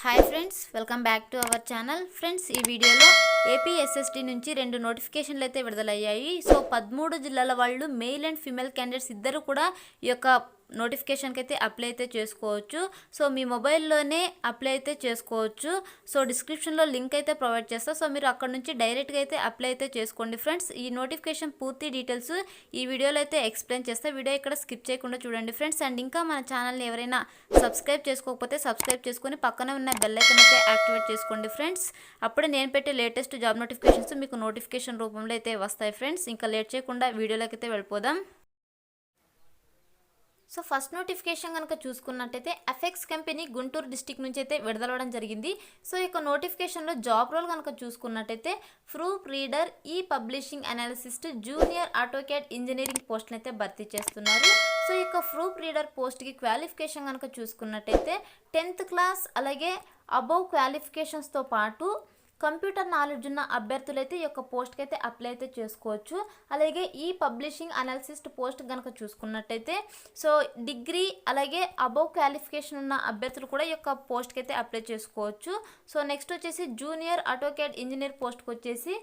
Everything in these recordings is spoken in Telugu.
Hi friends, welcome back to our channel. Friends, ఈ వీడియోలో ఏపీఎస్ఎస్టీ నుంచి 2 నోటిఫికేషన్లు అయితే విడుదలయ్యాయి. సో 13 జిల్లాల వాళ్ళు మేల్ అండ్ ఫీమేల్ క్యాండిడేట్స్ ఇద్దరు కూడా ఈ యొక్క నోటిఫికేషన్కి అయితే అప్లై అయితే చేసుకోవచ్చు. సో మీ మొబైల్లోనే అప్లై అయితే చేసుకోవచ్చు. సో డిస్క్రిప్షన్లో లింక్ అయితే ప్రొవైడ్ చేస్తా. సో మీరు అక్కడ నుంచి డైరెక్ట్గా అయితే అప్లై అయితే చేసుకోండి. ఫ్రెండ్స్, ఈ నోటిఫికేషన్ పూర్తి డీటెయిల్స్ ఈ వీడియోలో అయితే ఎక్స్ప్లెయిన్ చేస్తా. వీడియో ఇక్కడ స్కిప్ చేయకుండా చూడండి ఫ్రెండ్స్. అండ్ ఇంకా మన ఛానల్ని ఎవరైనా సబ్స్క్రైబ్ చేసుకోకపోతే సబ్స్క్రైబ్ చేసుకొని పక్కనే ఉన్న బెల్ ఐకాన్ అయితే యాక్టివేట్ చేసుకోండి ఫ్రెండ్స్. అప్పుడే నేను పెట్టే లేటెస్ట్ జాబ్ నోటిఫికేషన్స్ మీకు నోటిఫికేషన్ రూపంలో అయితే వస్తాయి ఫ్రెండ్స్. ఇంకా లేట్ చేయకుండా వీడియోలోకి అయితే వెళ్ళిపోదాం. సో ఫస్ట్ నోటిఫికేషన్ కనుక చూసుకున్నట్టయితే ఎఫెక్స్ కంపెనీ గుంటూరు డిస్టిక్ నుంచి అయితే విడుదలవడం జరిగింది. సో ఈ నోటిఫికేషన్లో జాబ్ రోల్ కనుక చూసుకున్నట్టయితే ప్రూఫ్ రీడర్, ఈ publishing analyst, junior AutoCAD engineering పోస్ట్ని అయితే భర్తీ చేస్తున్నారు. సో ఈ ప్రూఫ్ రీడర్ పోస్ట్కి క్వాలిఫికేషన్ కనుక చూసుకున్నట్టయితే 10th క్లాస్ అలాగే అబోవ్ క్వాలిఫికేషన్స్తో పాటు కంప్యూటర్ నాలెడ్జ్ ఉన్న అభ్యర్థులైతే ఈ యొక్క పోస్ట్కి అయితే అప్లై అయితే చేసుకోవచ్చు. అలాగే ఈ పబ్లిషింగ్ అనాలిసిస్ట్ పోస్ట్ కనుక చూసుకున్నట్టయితే సో డిగ్రీ అలాగే అబోవ్ క్వాలిఫికేషన్ ఉన్న అభ్యర్థులు కూడా ఈ యొక్క పోస్ట్కి అయితే అప్లై చేసుకోవచ్చు. సో నెక్స్ట్ వచ్చేసి జూనియర్ ఆటోకేడ్ ఇంజనీర్ పోస్ట్కి వచ్చేసి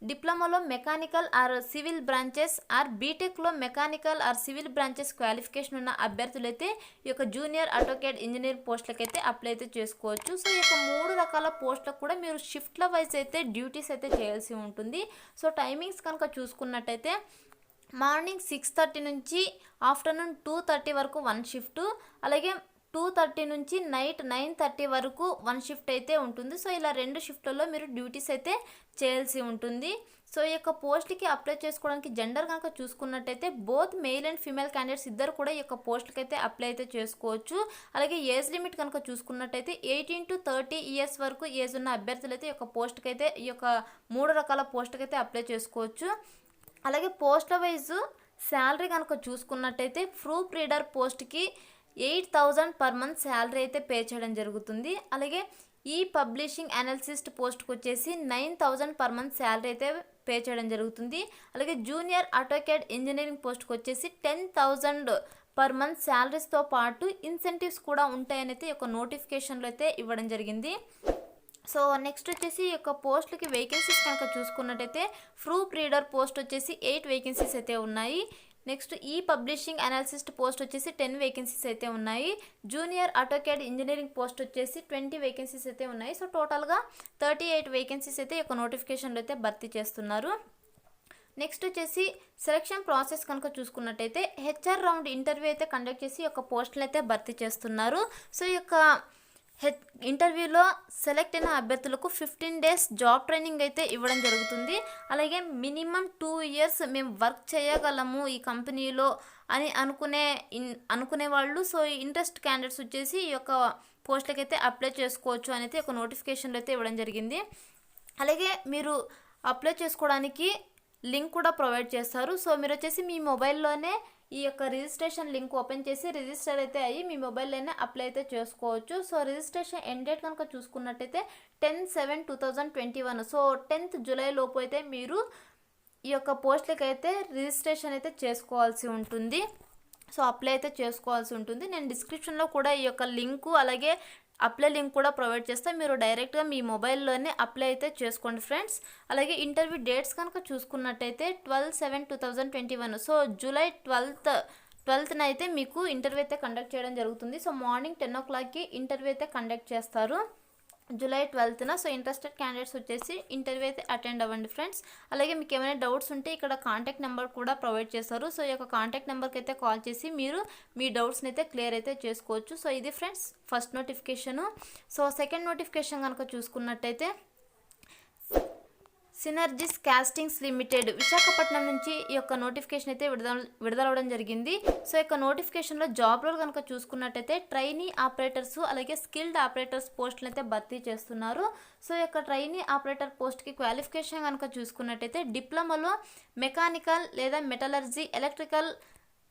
డిప్లొమాలో mechanical or civil branches or బీటెక్లో mechanical or civil branches qualification ఉన్న అభ్యర్థులైతే ఈ యొక్క జూనియర్ ఆటోకేడ్ ఇంజనీర్ పోస్టులకు అయితే అప్లై అయితే చేసుకోవచ్చు. సో ఈ యొక్క 3 రకాల పోస్టులకు కూడా మీరు షిఫ్ట్ల వైజ్ అయితే డ్యూటీస్ అయితే చేయాల్సి ఉంటుంది. సో టైమింగ్స్ కనుక చూసుకున్నట్టయితే మార్నింగ్ 6:30 నుంచి ఆఫ్టర్నూన్ 2:30 వరకు 1 షిఫ్ట్, అలాగే 2:30 నుంచి నైట్ 9:30 వరకు 1 షిఫ్ట్ అయితే ఉంటుంది. సో ఇలా 2 షిఫ్ట్లలో మీరు డ్యూటీస్ అయితే చేయాల్సి ఉంటుంది. సో ఈ యొక్క పోస్ట్కి అప్లై చేసుకోవడానికి జెండర్ కనుక చూసుకున్నట్టయితే both male and female candidates ఇద్దరు కూడా ఈ యొక్క పోస్ట్కి అయితే అప్లై అయితే చేసుకోవచ్చు. అలాగే ఏజ్ లిమిట్ కనుక చూసుకున్నట్టయితే 18 to 30 ఇయర్స్ వరకు ఏజ్ ఉన్న అభ్యర్థులు అయితే ఈ యొక్క పోస్ట్కి అయితే ఈ యొక్క 3 రకాల పోస్ట్కి అయితే అప్లై చేసుకోవచ్చు. అలాగే పోస్ట్ల వైజ్ శాలరీ కనుక చూసుకున్నట్టయితే ప్రూఫ్ రీడర్ పోస్ట్కి 8,000 పర్ మంత్ శాలరీ అయితే పే చేయడం జరుగుతుంది. అలాగే ఈ పబ్లిషింగ్ అనాలిసిస్ట్ పోస్ట్కి వచ్చేసి 9,000 పర్ మంత్ శాలరీ అయితే పే చేయడం జరుగుతుంది. అలాగే జూనియర్ ఆటోకేడ్ ఇంజనీరింగ్ పోస్ట్కి వచ్చేసి 10,000 పర్ మంత్ శాలరీస్తో పాటు ఇన్సెంటివ్స్ కూడా ఉంటాయని అయితే ఈ యొక్క నోటిఫికేషన్లో అయితే ఇవ్వడం జరిగింది. సో నెక్స్ట్ వచ్చేసి ఈ యొక్క పోస్టులకి వేకెన్సీస్ కనుక చూసుకున్నట్టయితే ప్రూఫ్ రీడర్ పోస్ట్ వచ్చేసి 8 వేకెన్సీస్ అయితే ఉన్నాయి. నెక్స్ట్ ఈ పబ్లిషింగ్ అనాలిసిస్ట్ పోస్ట్ వచ్చేసి 10 వేకెన్సీస్ అయితే ఉన్నాయి. జూనియర్ ఆటోకేడ్ ఇంజనీరింగ్ పోస్ట్ వచ్చేసి 20 వేకెన్సీస్ అయితే ఉన్నాయి. సో టోటల్గా 38 వేకెన్సీస్ అయితే ఈ యొక్క నోటిఫికేషన్లో అయితే భర్తీ చేస్తున్నారు. నెక్స్ట్ వచ్చేసి సెలక్షన్ ప్రాసెస్ కనుక చూసుకున్నట్టయితే హెచ్ఆర్ రౌండ్ ఇంటర్వ్యూ అయితే కండక్ట్ చేసి ఈ యొక్క పోస్టులు అయితే భర్తీ చేస్తున్నారు. సో ఈ యొక్క ఇంటర్వ్యూలో సెలెక్ట్ అయిన అభ్యర్థులకు 15 days జాబ్ ట్రైనింగ్ అయితే ఇవ్వడం జరుగుతుంది. అలాగే మినిమం 2 years మేము వర్క్ చేయగలము ఈ కంపెనీలో అని అనుకునే వాళ్ళు సో ఇంట్రెస్ట్ క్యాండిడేట్స్ వచ్చేసి ఈ యొక్క పోస్టులకి అయితే అప్లై చేసుకోవచ్చు అని అయితే ఒక నోటిఫికేషన్లో అయితే ఇవ్వడం జరిగింది. అలాగే మీరు అప్లై చేసుకోవడానికి లింక్ కూడా ప్రొవైడ్ చేస్తారు. సో మీరు వచ్చేసి మీ మొబైల్లోనే ఈ యొక్క రిజిస్ట్రేషన్ లింక్ ఓపెన్ చేసి రిజిస్టర్ అయితే అయ్యి మీ మొబైల్లోనే అప్లై అయితే చేసుకోవచ్చు. సో రిజిస్ట్రేషన్ ఎండ్ డేట్ కనుక చూసుకున్నట్టయితే 10/7/2021. సో 10th జూలై లోపు అయితే మీరు ఈ యొక్క పోస్ట్లకి అయితే రిజిస్ట్రేషన్ అయితే చేసుకోవాల్సి ఉంటుంది. సో అప్లై అయితే చేసుకోవాల్సి ఉంటుంది. నేను డిస్క్రిప్షన్లో కూడా ఈ యొక్క లింకు అలాగే అప్లై లింక్ కూడా ప్రొవైడ్ చేస్తే మీరు డైరెక్ట్గా మీ మొబైల్లోనే అప్లై అయితే చేసుకోండి ఫ్రెండ్స్. అలాగే ఇంటర్వ్యూ డేట్స్ కనుక చూసుకున్నట్టయితే 12/7/2021. సో జూలై 12th అయితే మీకు ఇంటర్వ్యూ అయితే కండక్ట్ చేయడం జరుగుతుంది. సో మార్నింగ్ 10 o'clockకి ఇంటర్వ్యూ అయితే కండక్ట్ చేస్తారు July 12th. So interested candidates వచ్చేసి ఇంటర్వ్యూ అయితే అటెండ్ అవ్వండి ఫ్రెండ్స్. అలాగే మీకు ఏమైనా డౌట్స్ ఉంటే ఇక్కడ కాంటాక్ట్ నెంబర్ కూడా ప్రొవైడ్ చేస్తారు. సో ఈ యొక్క కాంటాక్ట్ నెంబర్కి అయితే కాల్ చేసి మీరు మీ డౌట్స్ని అయితే క్లియర్ అయితే చేసుకోవచ్చు. సో ఇది friends first notification. So second notification కనుక చూసుకున్నట్టయితే సినర్జిస్ కాస్టింగ్స్ లిమిటెడ్ విశాఖపట్నం నుంచి ఈ యొక్క నోటిఫికేషన్ అయితే విడుదలవడం జరిగింది. సో ఈ యొక్క నోటిఫికేషన్లో జాబ్ రోల్ కనుక చూసుకున్నట్టయితే ట్రైనీ ఆపరేటర్స్ అలాగే స్కిల్డ్ ఆపరేటర్స్ పోస్టులు అయితే భర్తీ చేస్తున్నారు. సో ఈ యొక్క ట్రైనీ ఆపరేటర్ పోస్ట్కి క్వాలిఫికేషన్ కనుక చూసుకున్నట్టయితే డిప్లొమాలో మెకానికల్ లేదా మెటలర్జీ ఎలక్ట్రికల్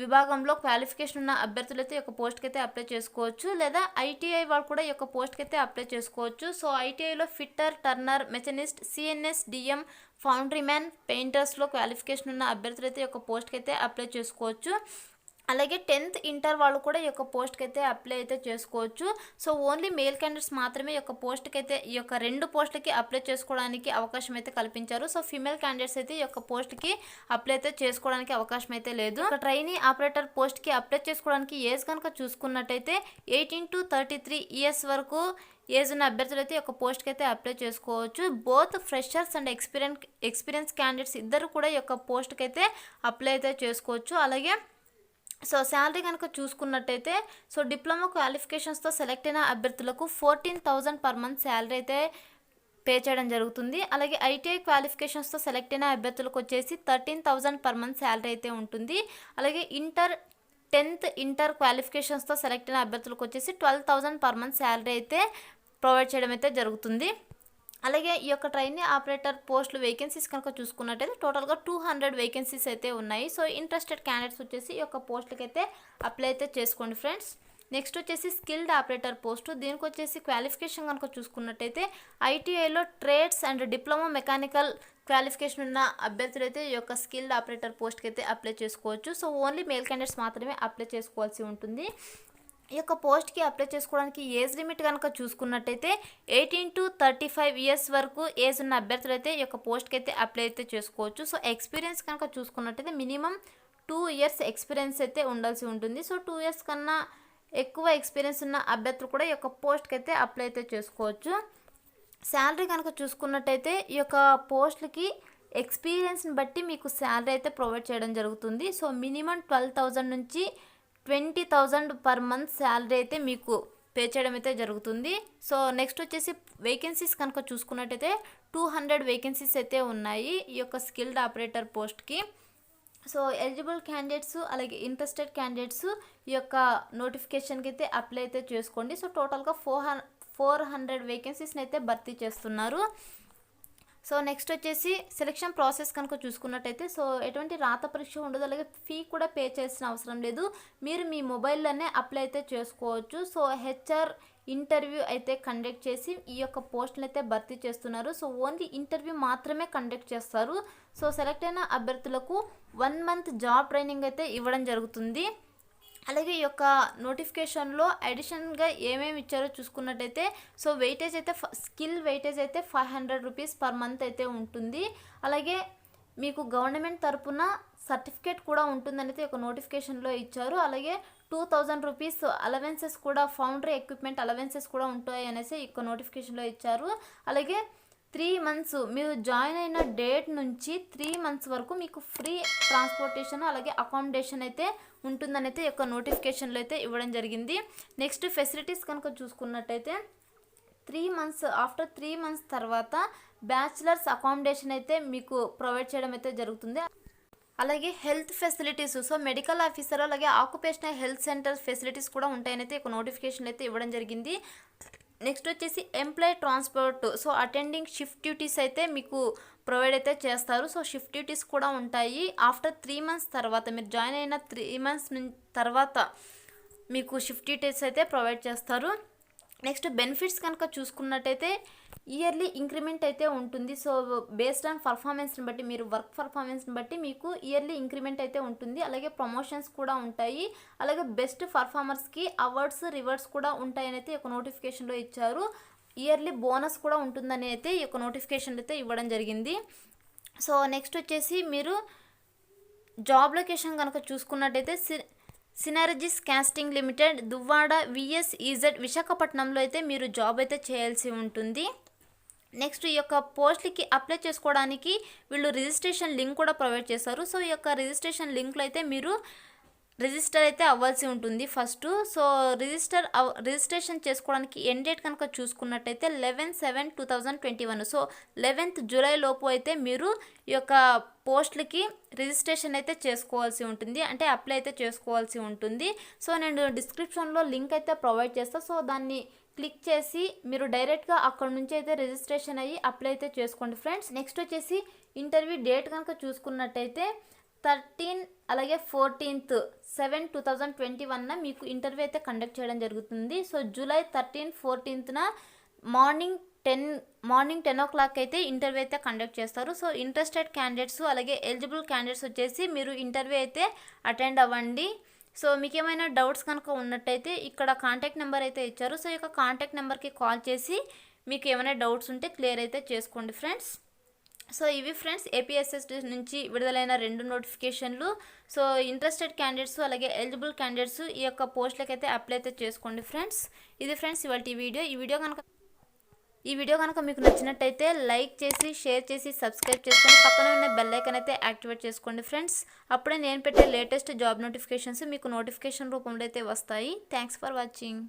విభాగంలో క్వాలిఫికేషన్ ఉన్న అభ్యర్థులు అయితే ఈ యొక్క పోస్ట్కి అయితే అప్లై చేసుకోవచ్చు. లేదా ఐటీఐ వాళ్ళు కూడా ఈ యొక్క పోస్ట్కి అయితే అప్లై చేసుకోవచ్చు. సో ఐటీఐలో fitter, turner, machinist, CNS, DM, foundry man, పెయింటర్స్లో క్వాలిఫికేషన్ ఉన్న అభ్యర్థులు అయితే ఈ యొక్క పోస్ట్కి అయితే అప్లై చేసుకోవచ్చు. అలాగే 10th ఇంటర్ వాళ్ళు కూడా ఈ యొక్క పోస్ట్కి అయితే అప్లై అయితే చేసుకోవచ్చు. సో ఓన్లీ మేల్ క్యాండిడేట్స్ మాత్రమే ఈ యొక్క పోస్ట్కి అయితే ఈ యొక్క 2 పోస్టులకి అప్లై చేసుకోవడానికి అవకాశం అయితే కల్పించారు. సో ఫీమేల్ క్యాండిడేట్స్ అయితే ఈ యొక్క పోస్ట్కి అప్లై అయితే చేసుకోవడానికి అవకాశం అయితే లేదు. ట్రైనీ ఆపరేటర్ పోస్ట్కి అప్లై చేసుకోవడానికి ఏజ్ కనుక చూసుకున్నట్టయితే 18 to 33 ఇయర్స్ వరకు ఏజ్ ఉన్న అభ్యర్థులు అయితే ఒక పోస్ట్కి అయితే అప్లై చేసుకోవచ్చు. Both freshers and experience candidates ఇద్దరు కూడా ఈ యొక్క పోస్ట్కి అయితే అప్లై అయితే చేసుకోవచ్చు. అలాగే సో శాలరీ కనుక చూసుకున్నట్టయితే సో డిప్లొమా క్వాలిఫికేషన్స్తో సెలెక్ట్ అయిన అభ్యర్థులకు 14,000 పర్ మంత్ శాలరీ అయితే పే చేయడం జరుగుతుంది. అలాగే ఐటీఐ క్వాలిఫికేషన్స్తో సెలెక్ట్ అయిన అభ్యర్థులకు వచ్చేసి 13,000 పర్ మంత్ శాలరీ అయితే ఉంటుంది. అలాగే 10th ఇంటర్ క్వాలిఫికేషన్స్తో సెలెక్ట్ అయిన అభ్యర్థులకు వచ్చేసి 12,000 పర్ మంత్ శాలరీ అయితే ప్రొవైడ్ చేయడం అయితే జరుగుతుంది. అలాగే ఈ యొక్క ట్రైనీ ఆపరేటర్ పోస్టులు వేకెన్సీస్ కనుక చూసుకున్నట్టయితే టోటల్గా 200 వేకెన్సీస్ అయితే ఉన్నాయి. సో ఇంట్రెస్టెడ్ క్యాండిడేట్స్ వచ్చేసి ఈ యొక్క పోస్టులకి అయితే అప్లై అయితే చేసుకోండి ఫ్రెండ్స్. నెక్స్ట్ వచ్చేసి స్కిల్డ్ ఆపరేటర్ పోస్టు. దీనికి వచ్చేసి క్వాలిఫికేషన్ కనుక చూసుకున్నట్టయితే ఐటీఐలో trades and diploma mechanical qualification ఉన్న అభ్యర్థులు అయితే ఈ యొక్క స్కిల్డ్ ఆపరేటర్ పోస్ట్కి అయితే అప్లై చేసుకోవచ్చు. సో ఓన్లీ మేల్ క్యాండిడేట్స్ మాత్రమే అప్లై చేసుకోవాల్సి ఉంటుంది. ఈ యొక్క పోస్ట్కి అప్లై చేసుకోవడానికి ఏజ్ లిమిట్ కనుక చూసుకున్నట్టయితే 18 to 35 ఇయర్స్ వరకు ఏజ్ ఉన్న అభ్యర్థులు అయితే ఈ యొక్క పోస్ట్కి అయితే అప్లై అయితే చేసుకోవచ్చు. సో ఎక్స్పీరియన్స్ కనుక చూసుకున్నట్టయితే మినిమం 2 ఇయర్స్ ఎక్స్పీరియన్స్ అయితే ఉండాల్సి ఉంటుంది. సో 2 ఇయర్స్ కన్నా ఎక్కువ ఎక్స్పీరియన్స్ ఉన్న అభ్యర్థులు కూడా ఈ యొక్క పోస్ట్కి అయితే అప్లై అయితే చేసుకోవచ్చు. శాలరీ కనుక చూసుకున్నట్టయితే ఈ యొక్క పోస్టులకి ఎక్స్పీరియన్స్ని బట్టి మీకు శాలరీ అయితే ప్రొవైడ్ చేయడం జరుగుతుంది. సో మినిమం 12,000 నుంచి 20,000 పర్ మంత్ శాలరీ అయితే మీకు పే చేయడం అయితే జరుగుతుంది. సో నెక్స్ట్ వచ్చేసి వేకెన్సీస్ కనుక చూసుకున్నట్టయితే 200 వేకెన్సీస్ అయితే ఉన్నాయి ఈ యొక్క స్కిల్డ్ ఆపరేటర్ పోస్ట్కి. సో ఎలిజిబుల్ క్యాండిడేట్స్ అలాగే ఇంట్రెస్టెడ్ క్యాండిడేట్స్ ఈ యొక్క నోటిఫికేషన్కి అయితే అప్లై అయితే చేసుకోండి. సో టోటల్గా 400 వేకెన్సీస్ని అయితే భర్తీ చేస్తున్నారు. సో నెక్స్ట్ వచ్చేసి సెలక్షన్ ప్రాసెస్ కనుక చూసుకున్నట్టయితే సో ఎటువంటి రాత పరీక్ష ఉండదు, అలాగే ఫీ కూడా పే చేయాల్సిన అవసరం లేదు. మీరు మీ మొబైల్లోనే అప్లై అయితే చేసుకోవచ్చు. సో హెచ్ఆర్ ఇంటర్వ్యూ అయితే కండక్ట్ చేసి ఈ యొక్క పోస్టులు అయితే భర్తీ చేస్తున్నారు. సో ఓన్లీ ఇంటర్వ్యూ మాత్రమే కండక్ట్ చేస్తారు. సో సెలెక్ట్ అయిన అభ్యర్థులకు 1 month జాబ్ ట్రైనింగ్ అయితే ఇవ్వడం జరుగుతుంది. అలాగే ఈ యొక్క నోటిఫికేషన్లో అడిషనల్గా ఏమేమి ఇచ్చారో చూసుకున్నట్టయితే సో వెయిటేజ్ అయితే స్కిల్ వెయిటేజ్ అయితే 500 రూపీస్ పర్ మంత్ అయితే ఉంటుంది. అలాగే మీకు గవర్నమెంట్ తరపున సర్టిఫికేట్ కూడా ఉంటుందని అయితే ఒక నోటిఫికేషన్లో ఇచ్చారు. అలాగే 2,000 రూపీస్ అలవెన్సెస్ కూడా ఫౌండరీ ఎక్విప్మెంట్ అలవెన్సెస్ కూడా ఉంటాయి అనేసి ఈ యొక్క నోటిఫికేషన్లో ఇచ్చారు. అలాగే 3 months మీరు జాయిన్ అయిన డేట్ నుంచి 3 months వరకు మీకు ఫ్రీ ట్రాన్స్పోర్టేషన్ అలాగే అకామిడేషన్ అయితే ఉంటుందని అయితే ఈ యొక్క నోటిఫికేషన్లో అయితే ఇవ్వడం జరిగింది. నెక్స్ట్ ఫెసిలిటీస్ కనుక చూసుకున్నట్టయితే 3 months ఆఫ్టర్ 3 months తర్వాత బ్యాచిలర్స్ అకామిడేషన్ అయితే మీకు ప్రొవైడ్ చేయడం అయితే జరుగుతుంది. అలాగే health facilities so medical officer అలాగే ఆక్యుపేషనల్ హెల్త్ సెంటర్ ఫెసిలిటీస్ కూడా ఉంటాయని అయితే ఒక నోటిఫికేషన్ అయితే ఇవ్వడం జరిగింది. నెక్స్ట్ వచ్చేసి employee transport so attending shift duties అయితే మీకు ప్రొవైడ్ అయితే చేస్తారు. సో షిఫ్ట్ డ్యూటీస్ కూడా ఉంటాయి. ఆఫ్టర్ 3 months తర్వాత మీరు జాయిన్ అయిన 3 months తర్వాత మీకు షిఫ్ట్ డ్యూటీస్ అయితే ప్రొవైడ్ చేస్తారు. నెక్స్ట్ బెనిఫిట్స్ కనుక చూసుకున్నట్టయితే ఇయర్లీ ఇంక్రిమెంట్ అయితే ఉంటుంది. సో బేస్డ్ ఆన్ పర్ఫార్మెన్స్ని బట్టి మీరు వర్క్ పర్ఫార్మెన్స్ని బట్టి మీకు ఇయర్లీ ఇంక్రిమెంట్ అయితే ఉంటుంది. అలాగే ప్రమోషన్స్ కూడా ఉంటాయి. అలాగే బెస్ట్ పర్ఫార్మర్స్కి అవార్డ్స్ రివార్డ్స్ కూడా ఉంటాయని అయితే ఒక నోటిఫికేషన్లో ఇచ్చారు. ఇయర్లీ బోనస్ కూడా ఉంటుందని అయితే ఈ యొక్క నోటిఫికేషన్లో అయితే ఇవ్వడం జరిగింది. సో నెక్స్ట్ వచ్చేసి మీరు జాబ్ లొకేషన్ కనుక చూసుకున్నట్టయితే సినర్జిస్ కాస్టింగ్ లిమిటెడ్ దువ్వాడ VSEZ విశాఖపట్నంలో అయితే మీరు జాబ్ అయితే చేయాల్సి ఉంటుంది. నెక్స్ట్ ఈ యొక్క పోస్ట్లకి అప్లై చేసుకోవడానికి వీళ్ళు రిజిస్ట్రేషన్ లింక్ కూడా ప్రొవైడ్ చేస్తారు. సో ఈ యొక్క రిజిస్ట్రేషన్ లింక్లో అయితే మీరు రిజిస్టర్ అయితే అవ్వాల్సి ఉంటుంది ఫస్ట్. సో రిజిస్ట్రేషన్ చేసుకోవడానికి ఎండ్ డేట్ కనుక చూసుకున్నట్టయితే 11/7/2021 సో 11th జూలై లోపు అయితే మీరు ఈ యొక్క పోస్టులకి రిజిస్ట్రేషన్ అయితే చేసుకోవాల్సి ఉంటుంది, అంటే అప్లై అయితే చేసుకోవాల్సి ఉంటుంది. సో నేను డిస్క్రిప్షన్లో లింక్ అయితే ప్రొవైడ్ చేస్తాను. సో దాన్ని క్లిక్ చేసి మీరు డైరెక్ట్గా అక్కడ నుంచి అయితే రిజిస్ట్రేషన్ అయ్యి అప్లై అయితే చేసుకోండి ఫ్రెండ్స్. నెక్స్ట్ వచ్చేసి ఇంటర్వ్యూ డేట్ కనుక చూసుకున్నట్టయితే 13 అలాగే 14/7/2021 మీకు ఇంటర్వ్యూ అయితే కండక్ట్ చేయడం జరుగుతుంది. So July 13, 14th morning 10 o'clock అయితే ఇంటర్వ్యూ అయితే కండక్ట్ చేస్తారు. సో ఇంట్రెస్టెడ్ క్యాండిడేట్స్ అలాగే ఎలిజిబుల్ క్యాండిడేట్స్ వచ్చేసి మీరు ఇంటర్వ్యూ అయితే అటెండ్ అవ్వండి. సో మీకేమైనా డౌట్స్ కనుక ఉన్నట్టయితే ఇక్కడ కాంటాక్ట్ నెంబర్ అయితే ఇచ్చారు. సో ఈ యొక్క కాంటాక్ట్ నెంబర్కి కాల్ చేసి మీకు ఏమైనా డౌట్స్ ఉంటే క్లియర్ అయితే చేసుకోండి ఫ్రెండ్స్. సో ఇవి ఫ్రెండ్స్ ఏపీఎస్ఎస్డి నుంచి విడుదలైన 2 నోటిఫికేషన్లు. సో ఇంట్రెస్టెడ్ క్యాండిడేట్స్ అలాగే ఎలిజిబుల్ క్యాండిడేట్స్ ఈ యొక్క పోస్టులకి అయితే అప్లై అయితే చేసుకోండి ఫ్రెండ్స్. ఇది ఫ్రెండ్స్ ఇవాళ ఈ వీడియో కనుక మీకు నచ్చినట్టయితే లైక్ చేసి షేర్ చేసి సబ్స్క్రైబ్ చేసుకొని పక్కనే ఉన్న బెల్ ఐకాన్ అయితే యాక్టివేట్ చేసుకోండి ఫ్రెండ్స్. అప్పుడే నేను పెట్టే లేటెస్ట్ జాబ్ నోటిఫికేషన్స్ మీకు నోటిఫికేషన్ రూపంలో అయితే వస్తాయి. Thanks for watching.